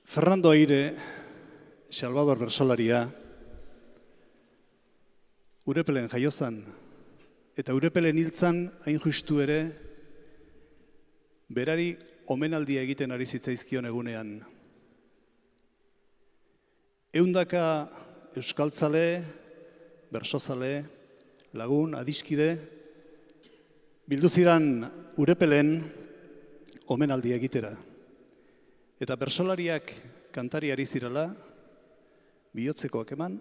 Fernando Aire, Salvador bersolaria, Urepelen jaiozan, eta Urepelen hiltzan hain justu ere, berari omenaldia egiten ari zitzaizkion egunean. Ehundaka euskaltzale, bersozale, lagun, adiskide, bildu ziren Urepelen omenaldia egitera. Eta bersolariak kantari ari zirela, bihotzekoak eman,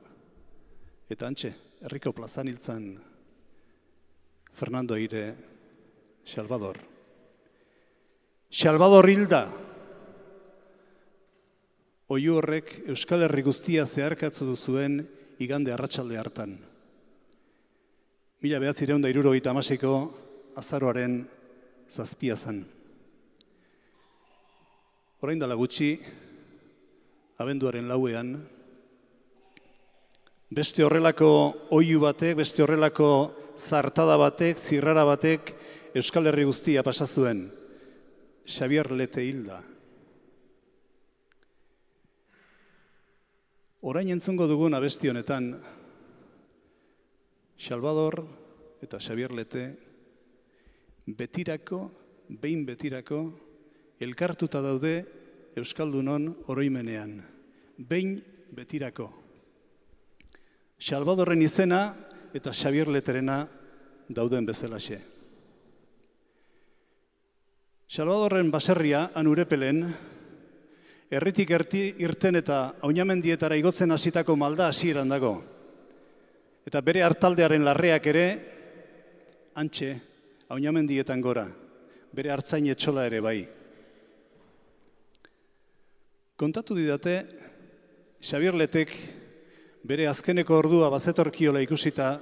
eta antxe, herriko plazan hiltzan Fernando Aire, Salvador. Salvador hilda, oihu horrek Euskal Herri guztia zeharkatzu duzuen igande arratsalde hartan. 1976ko azaroaren 7 zen. Orain dela gutxi, abenduaren 4ean, beste horrelako oihu batek, beste horrelako zartada batek, zirrara batek Euskal Herri guztia pasa zuen. Xabier Lete hilda. Orain entzungo dugun abesti honetan, Salvador eta Xabier Lete betirako, behin betirako, elkartuta daude Euskaldunon oroimenean. Behin betirako. Salvadorren izena eta Xabier Leterena dauden bezalaxe. Salvadorren baserria, han Urepelen, herritik irten eta Aunamendietara igotzen hasitako malda hasieran dago. Eta bere hartaldearen larreak ere, antxe, Aunamendietan gora, bere hartzain etxola ere bai. Kontatu didate, Xabier Letek bere azkeneko ordua bazetorkiola ikusita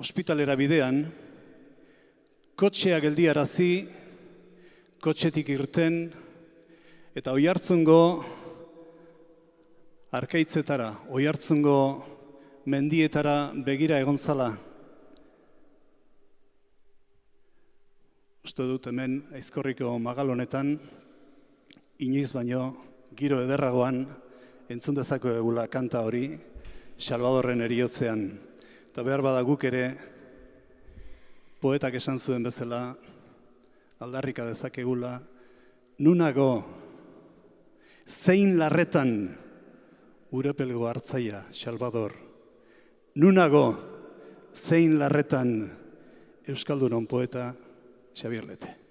ospitalera bidean, kotxea geldiarazi, kotxetik irten, eta Oiartzungo arkaitzetara, Oiartzungo mendietara begira egon zala. Uste dut hemen Aizkorriko magal honetan, inoiz baino giro ederragoan entzun dezako egula kanta hori Salvadorren heriotzean. Eta behar bada guk ere poetak esan zuen bezala aldarrika dezakegula, nunago, zein larretan Urepelgo hartzaia, Salvador. Nunago, zein larretan Euskaldunon poeta, Xabier Lete.